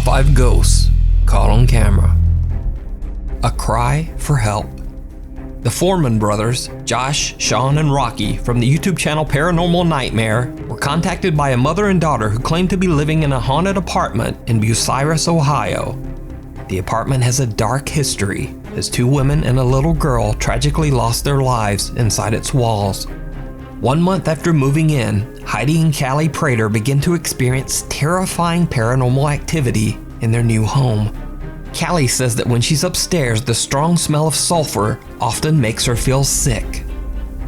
Top 5 Ghosts Caught on Camera. A Cry for Help. The Foreman brothers, Josh, Sean, and Rocky from the YouTube channel Paranormal Nightmare, were contacted by a mother and daughter who claimed to be living in a haunted apartment in Bucyrus, Ohio. The apartment has a dark history, as 2 women and a little girl tragically lost their lives inside its walls. 1 month after moving in, Heidi and Callie Prater begin to experience terrifying paranormal activity in their new home. Callie says that when she's upstairs, the strong smell of sulfur often makes her feel sick.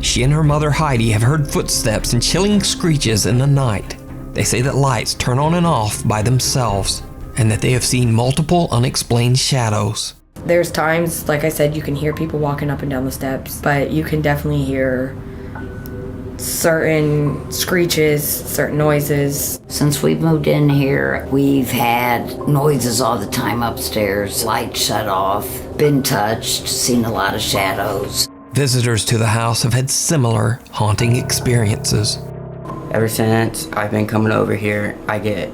She and her mother Heidi have heard footsteps and chilling screeches in the night. They say that lights turn on and off by themselves, and that they have seen multiple unexplained shadows. There's times, like I said, you can hear people walking up and down the steps, but you can definitely hear certain screeches, certain noises. Since we've moved in here, we've had noises all the time upstairs, lights shut off, been touched, seen a lot of shadows. Visitors to the house have had similar haunting experiences. Ever since I've been coming over here, I get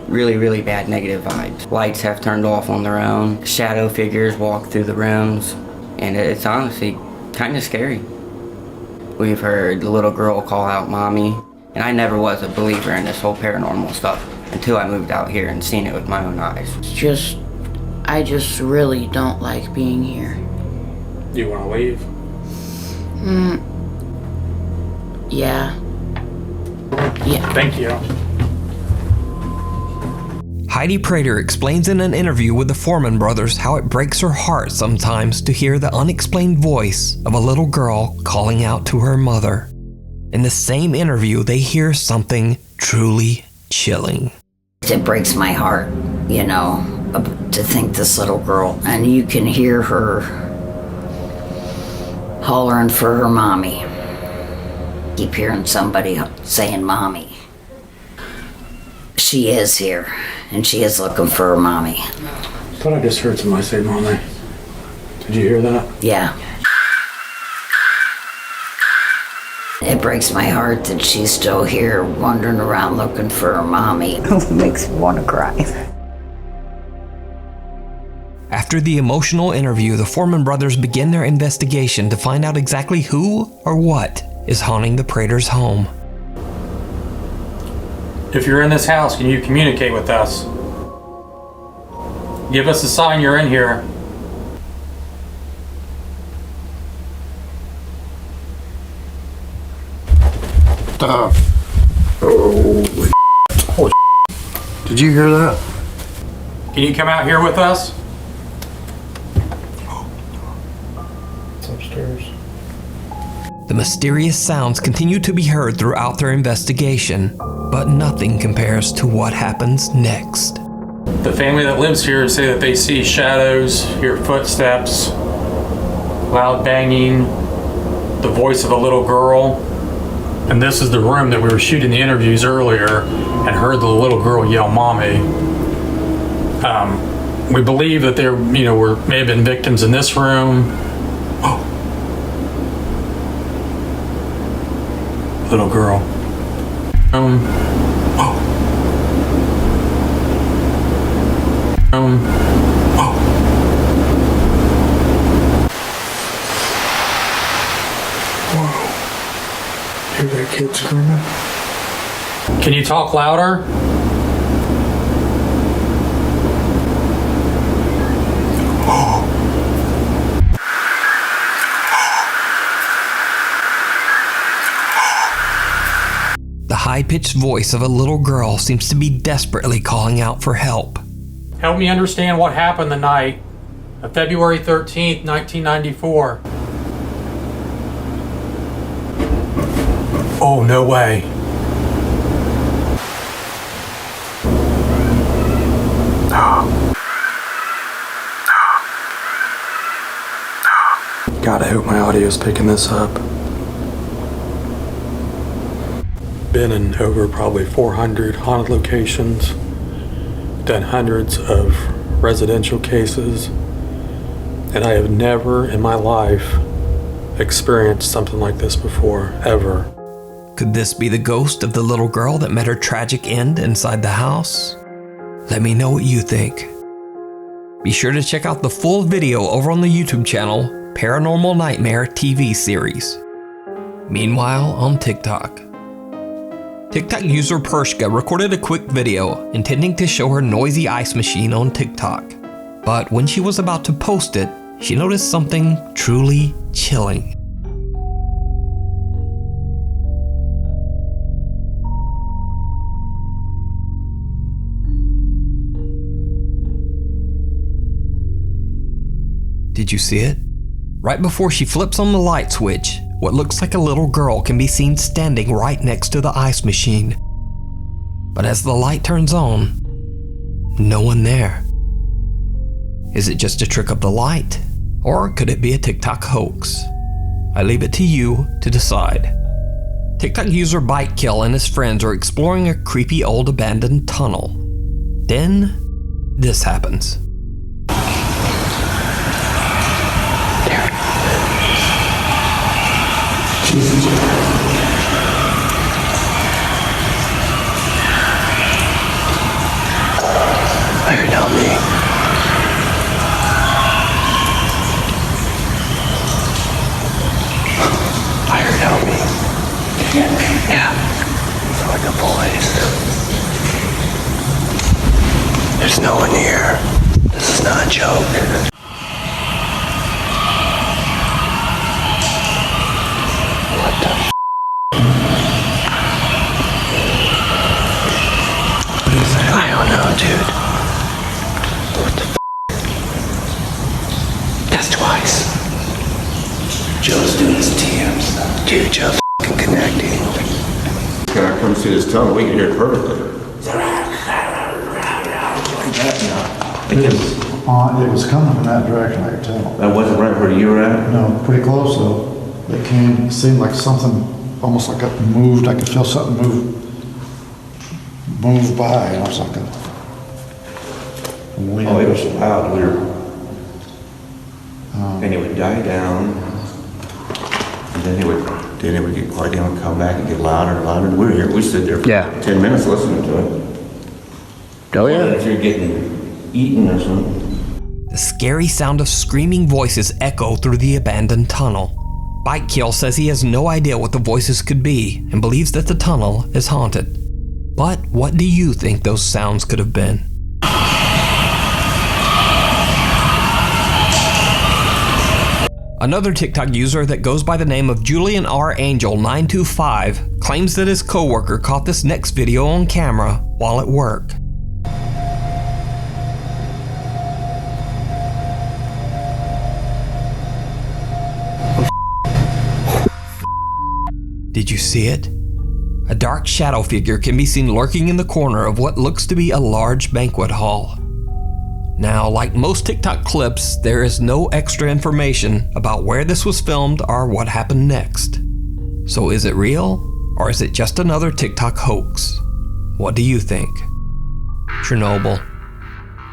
really bad negative vibes. Lights have turned off on their own, shadow figures walk through the rooms, and it's honestly kind of scary. We've heard the little girl call out mommy, and I never was a believer in this whole paranormal stuff until I moved out here and seen it with my own eyes. I just really don't like being here. You want to leave? Yeah. Thank you. Heidi Prater explains in an interview with the Foreman brothers how it breaks her heart sometimes to hear the unexplained voice of a little girl calling out to her mother. In the same interview, they hear something truly chilling. It breaks my heart, to think this little girl, and you can hear her hollering for her mommy. Keep hearing somebody saying mommy. She is here, and she is looking for her mommy. I thought I just heard somebody say mommy. Did you hear that? Yeah. It breaks my heart that she's still here, wandering around looking for her mommy. It makes me want to cry. After the emotional interview, the Foreman brothers begin their investigation to find out exactly who or what is haunting the Praters' home. If you're in this house, can you communicate with us? Give us a sign you're in here. Holy Did you hear that? Can you come out here with us? It's upstairs. The mysterious sounds continue to be heard throughout their investigation, but nothing compares to what happens next. The family that lives here say that they see shadows, hear footsteps, loud banging, the voice of a little girl. And this is the room that we were shooting the interviews earlier and heard the little girl yell mommy. We believe that there, may have been victims in this room. Little girl. Whoa. Hear that kid screaming? Can you talk louder? The high-pitched voice of a little girl seems to be desperately calling out for help. Help me understand what happened the night of February 13th, 1994. Oh, no way. God, I hope my audio's picking this up. Been in over probably 400 haunted locations, done hundreds of residential cases, and I have never in my life experienced something like this before, ever. Could this be the ghost of the little girl that met her tragic end inside the house? Let me know what you think. Be sure to check out the full video over on the YouTube channel Paranormal Nightmare TV series. Meanwhile, on TikTok user Pershka recorded a quick video intending to show her noisy ice machine on TikTok. But when she was about to post it, she noticed something truly chilling. Did you see it? Right before she flips on the light switch, what looks like a little girl can be seen standing right next to the ice machine. But as the light turns on, no one there. Is it just a trick of the light? Or could it be a TikTok hoax? I leave it to you to decide. TikTok user Bitekill and his friends are exploring a creepy old abandoned tunnel. Then, this happens. I heard help me. I heard help me. Yeah. It's like a voice. There's no one here. This is not a joke. What the I don't know, dude. What the That's twice. Joe's doing his TMs. Dude, Joe's connecting. Can I come see this tunnel? We can hear it perfectly. It was coming from that direction, I could tell. That wasn't right where you were at? No, pretty close though. It seemed like something, almost like it moved. I could feel something move by, you know, something. Oh, it was loud. And it would die down. And then it would get quiet down and come back and get louder and louder. We were here. We stood there for 10 minutes listening to it. Oh yeah? If you're getting eaten or something. The scary sound of screaming voices echo through the abandoned tunnel. Bitekill says he has no idea what the voices could be and believes that the tunnel is haunted. But what do you think those sounds could have been? Another TikTok user that goes by the name of Julian R. Angel 925 claims that his coworker caught this next video on camera while at work. Did you see it? A dark shadow figure can be seen lurking in the corner of what looks to be a large banquet hall. Now, like most TikTok clips, there is no extra information about where this was filmed or what happened next. So is it real, or is it just another TikTok hoax? What do you think? Chernobyl.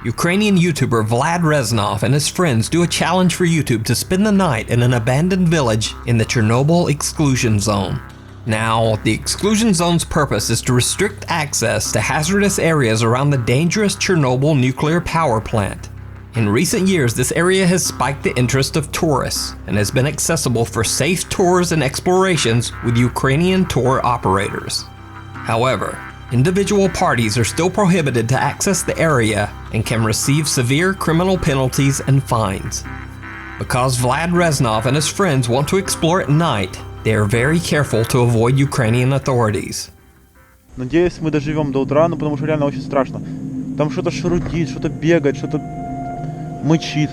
Ukrainian YouTuber Vlad Reznov and his friends do a challenge for YouTube to spend the night in an abandoned village in the Chernobyl exclusion zone. Now, the exclusion zone's purpose is to restrict access to hazardous areas around the dangerous Chernobyl nuclear power plant. In recent years, this area has spiked the interest of tourists and has been accessible for safe tours and explorations with Ukrainian tour operators. However, individual parties are still prohibited to access the area and can receive severe criminal penalties and fines. Because Vlad Reznov and his friends want to explore at night, they are very careful to avoid Ukrainian authorities. Надеюсь, мы доживем до утра, но потому что реально очень страшно. Там что-то шурудит, что-то бегает, что-то мычит.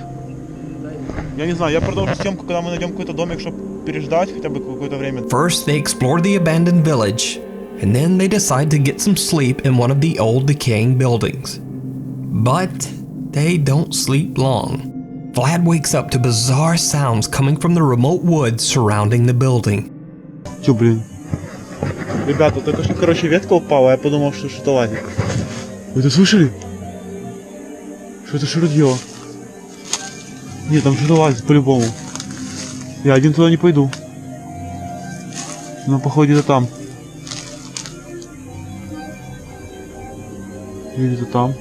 Я не знаю, я продолжу съемку, когда мы найдем какой-то домик, чтобы переждать хотя бы какое-то время. First, they explore the abandoned village, and then they decide to get some sleep in one of the old decaying buildings. But they don't sleep long. Vlad wakes up to bizarre sounds coming from the remote woods surrounding the building. Чё, блин? Ребята, только что, короче, ветка упала, я подумал, что что-то лазит. Вы это слышали? Что-то шурудье. Нет, там что-то лазит по-любому. Я один туда не пойду. Но походу где-то там. Или где-то там.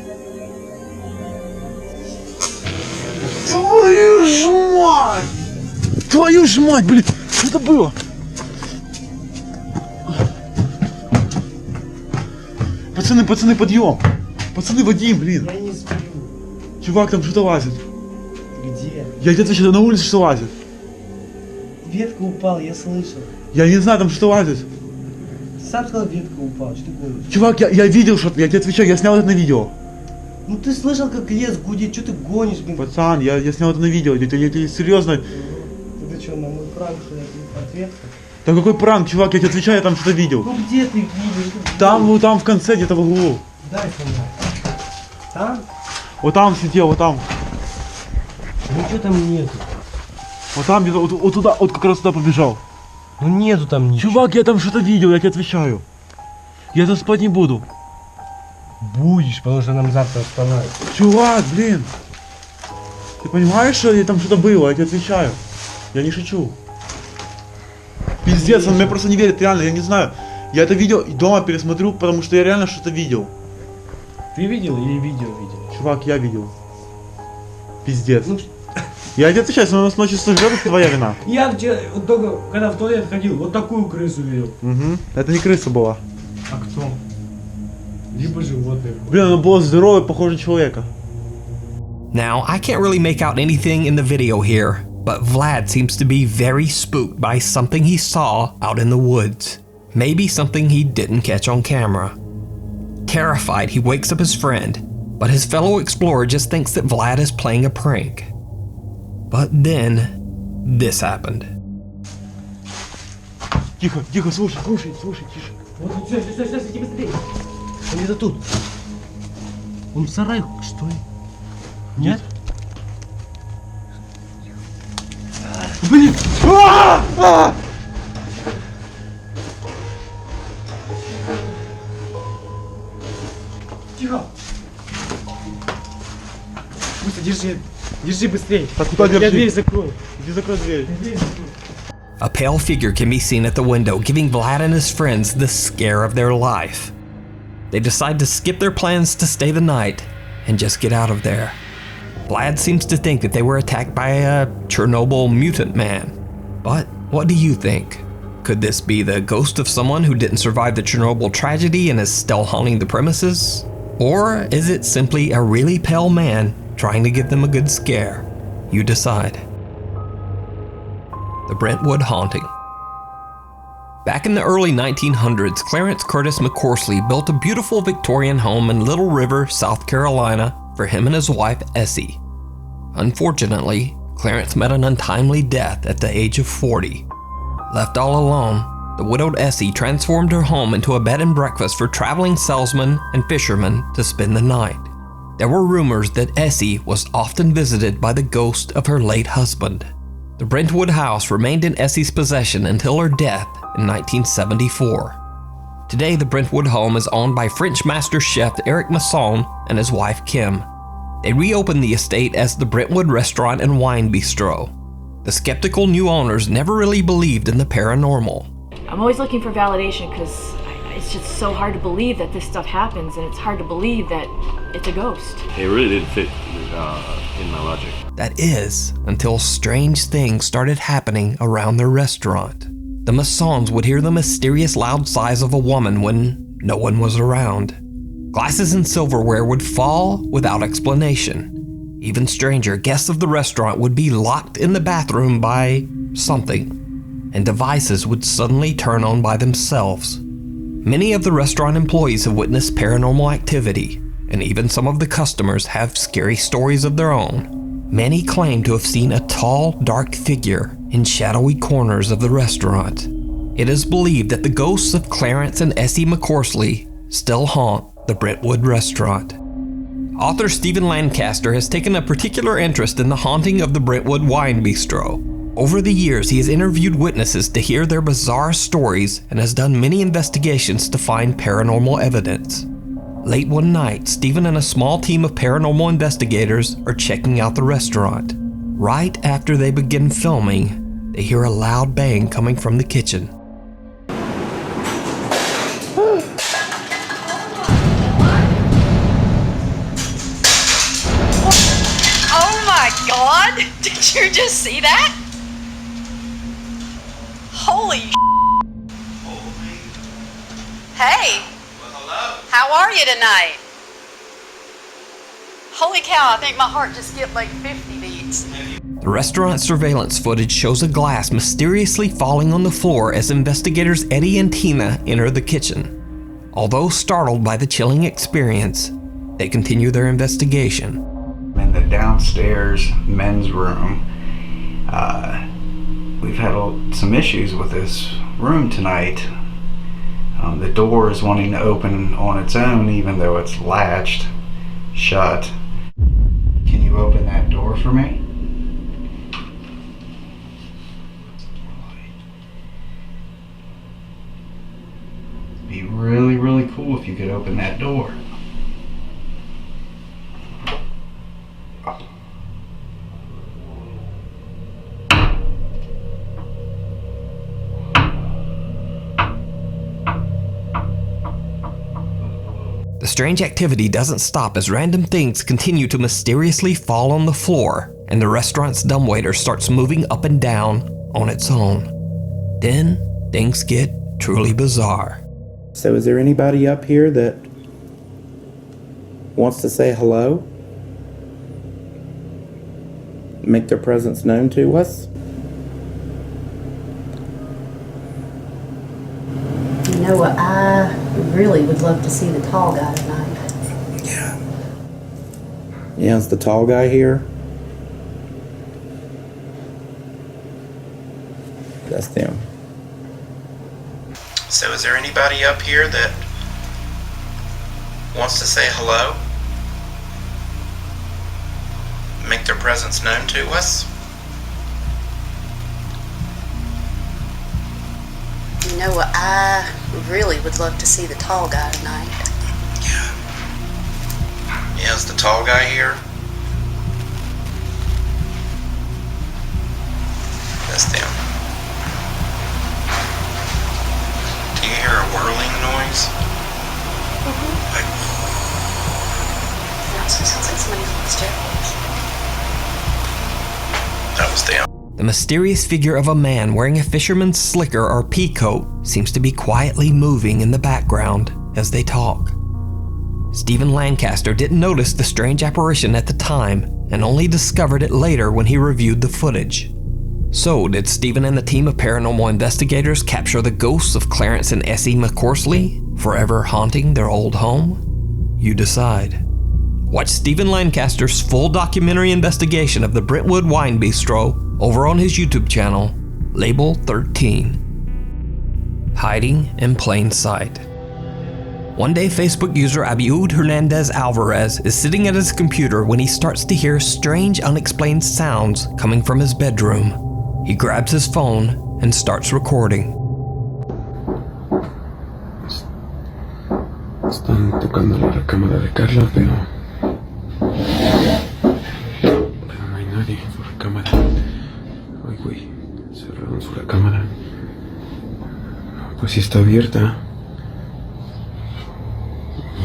Твою ж мать, блин! Что это было? Пацаны, подъем! Пацаны, Вадим, блин! Я не сплю. Чувак, там что-то лазит. Где? Я где-то сейчас на улице что лазит. Ветка упала, я слышал. Я не знаю, там что лазит. Сам сказал, ветка упала, что ты гонишь? Чувак, я видел что-то, я тебе отвечаю, я снял это на видео. Ну ты слышал, как лес гудит, что ты гонишь, блин? Пацан, я снял это на видео, ты серьезно? Ты что, на мой пранк, что я ответ? Да какой пранк, чувак, я тебе отвечаю, я там что-то видел. Ну где ты видишь? Там, вот там в конце, где-то в углу. Дай сюда. Там? Вот там сидел, вот там. Ничего там нету. Вот там где-то, вот туда, вот как раз туда побежал. Ну нету там ничего. Чувак, я там что-то видел, я тебе отвечаю. Я там спать не буду. Будешь, потому что нам завтра вставать. Чувак, блин. Ты понимаешь, что там что-то было, я тебе отвечаю. Я не шучу. Пиздец, он мне просто не верит, реально, я не знаю. Я это видео дома пересмотрю, потому что я реально что-то видел. Ты видел или видео видел? Чувак, я видел. Пиздец. Ну, Я тебе отвечаю, если у нас ночью сожрет, это твоя вина. я вчера, вот только когда в туалет ходил, вот такую крысу видел. Угу. Это не крыса была. А кто? Либо животное. Блин, она была здоровая, похожа на человека. Now, I can't really make out anything in the video here, but Vlad seems to be very spooked by something he saw out in the woods. Maybe something he didn't catch on camera. Terrified, he wakes up his friend, but his fellow explorer just thinks that Vlad is playing a prank. But then, this happened. Тихо, тихо, слушай, тише. Вот, все, иди быстрее. Он где-то тут. Он в сарае, что ли? Нет? Блин! Тихо! Быстро, держи быстрее. Так куда держи? Я дверь закрою. Иди закрой дверь. A pale figure can be seen at the window, giving Vlad and his friends the scare of their life. They decide to skip their plans to stay the night and just get out of there. Vlad seems to think that they were attacked by a Chernobyl mutant man. But what do you think? Could this be the ghost of someone who didn't survive the Chernobyl tragedy and is still haunting the premises? Or is it simply a really pale man trying to give them a good scare? You decide. The Brentwood Haunting. Back in the early 1900s, Clarence Curtis McCorsley built a beautiful Victorian home in Little River, South Carolina for him and his wife, Essie. Unfortunately, Clarence met an untimely death at the age of 40. Left all alone, the widowed Essie transformed her home into a bed and breakfast for traveling salesmen and fishermen to spend the night. There were rumors that Essie was often visited by the ghost of her late husband. The Brentwood house remained in Essie's possession until her death in 1974. Today, the Brentwood home is owned by French master chef Eric Masson and his wife Kim. They reopened the estate as the Brentwood Restaurant and Wine Bistro. The skeptical new owners never really believed in the paranormal. I'm always looking for validation because it's just so hard to believe that this stuff happens, and it's hard to believe that it's a ghost. It really didn't fit in my logic. That is, until strange things started happening around their restaurant. The Massons would hear the mysterious loud sighs of a woman when no one was around. Glasses and silverware would fall without explanation. Even stranger, guests of the restaurant would be locked in the bathroom by something, and devices would suddenly turn on by themselves. Many of the restaurant employees have witnessed paranormal activity, and even some of the customers have scary stories of their own. Many claim to have seen a tall, dark figure in shadowy corners of the restaurant. It is believed that the ghosts of Clarence and Essie McCorsley still haunt the Brentwood restaurant. Author Stephen Lancaster has taken a particular interest in the haunting of the Brentwood Wine Bistro. Over the years, he has interviewed witnesses to hear their bizarre stories and has done many investigations to find paranormal evidence. Late one night, Stephen and a small team of paranormal investigators are checking out the restaurant. Right after they begin filming, they hear a loud bang coming from the kitchen. Oh my God! Did you just see that? Holy Hey! Well, hello. How are you tonight? Holy cow, I think my heart just skipped like 50 beats. The restaurant surveillance footage shows a glass mysteriously falling on the floor as investigators Eddie and Tina enter the kitchen. Although startled by the chilling experience, they continue their investigation. In the downstairs men's room, we've had some issues with this room tonight. The door is wanting to open on its own even though it's latched shut. Can you open that door for me? It'd be really, really cool if you could open that door. The strange activity doesn't stop as random things continue to mysteriously fall on the floor, and the restaurant's dumbwaiter starts moving up and down on its own. Then, things get truly bizarre. So is there anybody up here that wants to say hello? Make their presence known to us? You know what, I really would love to see the tall guy tonight. Yeah, is the tall guy here? That's them. So is there anybody up here that wants to say hello? Make their presence known to us? You know what, I really would love to see the tall guy tonight. Yeah, is the tall guy here? That's them. Do you hear a whirling noise? Like, It also sounds like somebody's on the staircase. that was them. The mysterious figure of a man wearing a fisherman's slicker or pea coat seems to be quietly moving in the background as they talk. Stephen Lancaster didn't notice the strange apparition at the time and only discovered it later when he reviewed the footage. So, did Stephen and the team of paranormal investigators capture the ghosts of Clarence and Essie McCorsley, forever haunting their old home? You decide. Watch Stephen Lancaster's full documentary investigation of the Brentwood Wine Bistro over on his YouTube channel, Label 13. Hiding in plain sight. One day, Facebook user Abiud Hernandez Alvarez is sitting at his computer when he starts to hear strange, unexplained sounds coming from his bedroom. He grabs his phone and starts recording. Están tocando la recámara de Carla, pero no hay nadie en su recámara. Ay, güey, cerraron su recámara. Pues sí está abierta.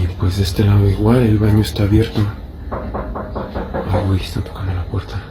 Y pues de este lado igual, el baño está abierto. Ay, güey, están tocando la puerta.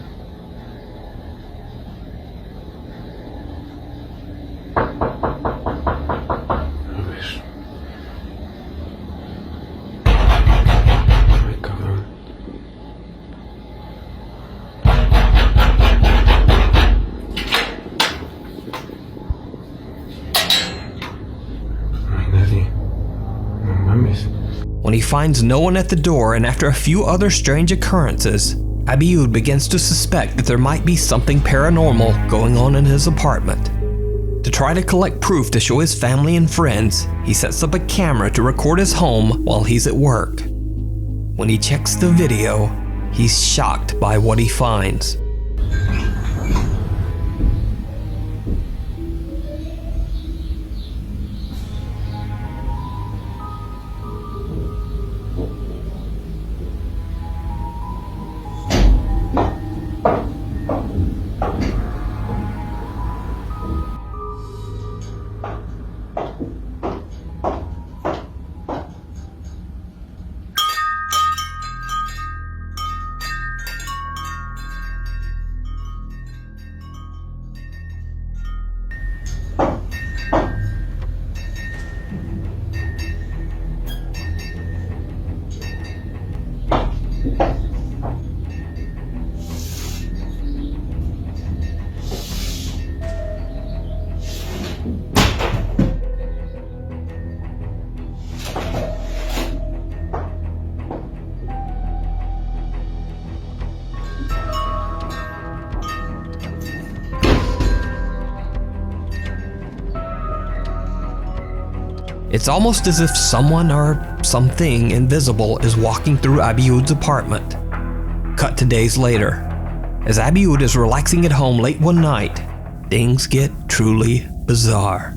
When he finds no one at the door and after a few other strange occurrences, Abiud begins to suspect that there might be something paranormal going on in his apartment. To try to collect proof to show his family and friends, he sets up a camera to record his home while he's at work. When he checks the video, he's shocked by what he finds. It's almost as if someone or something invisible is walking through Abiud's apartment. Cut to days later. As Abiud is relaxing at home late one night, things get truly bizarre.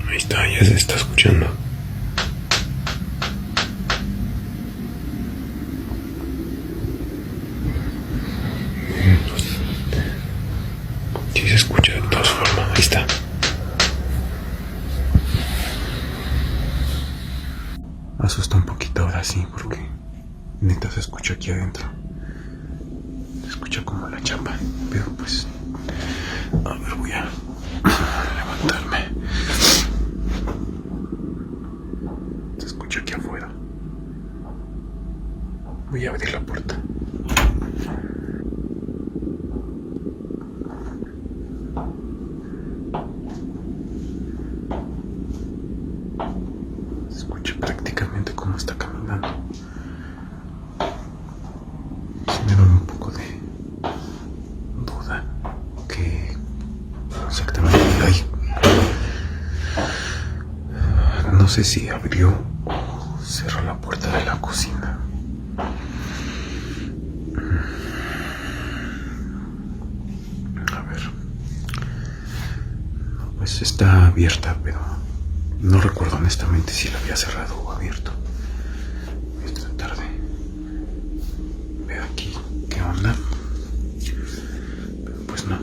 Ahí está, ya se está escuchando. Sí se escucha de todas formas, ahí está. Asusta un poquito ahora sí, porque neta se escucha aquí adentro. Se escucha como la chapa, pero pues... A ver, voy a levantarme. Se escucha aquí afuera. Voy a abrir la puerta. Se escucha prácticamente cómo está caminando. Sí me da un poco de duda que exactamente hay. No sé si abrió o cerró la puerta de la cocina. A ver. Pues está abierta, pero no recuerdo honestamente si la había cerrado o abierto. Voy a tratar de ver aquí qué onda. Pero pues no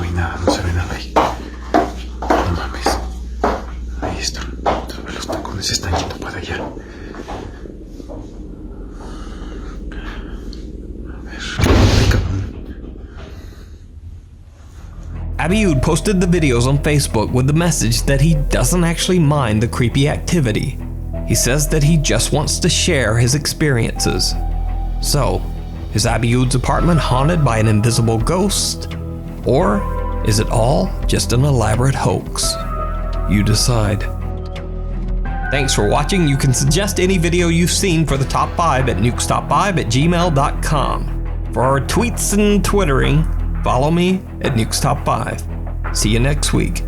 hay nada, no se ve nada ahí. No mames. Ahí están. Otra vez los tacones se están yendo para allá. Abiud posted the videos on Facebook with the message that he doesn't actually mind the creepy activity. He says that he just wants to share his experiences. So, is Abiud's apartment haunted by an invisible ghost? Or is it all just an elaborate hoax? You decide. Thanks for watching. You can suggest any video you've seen for the top 5 at nukestop5@gmail.com. For our tweets and twittering, follow me at Nukes Top 5. See you next week.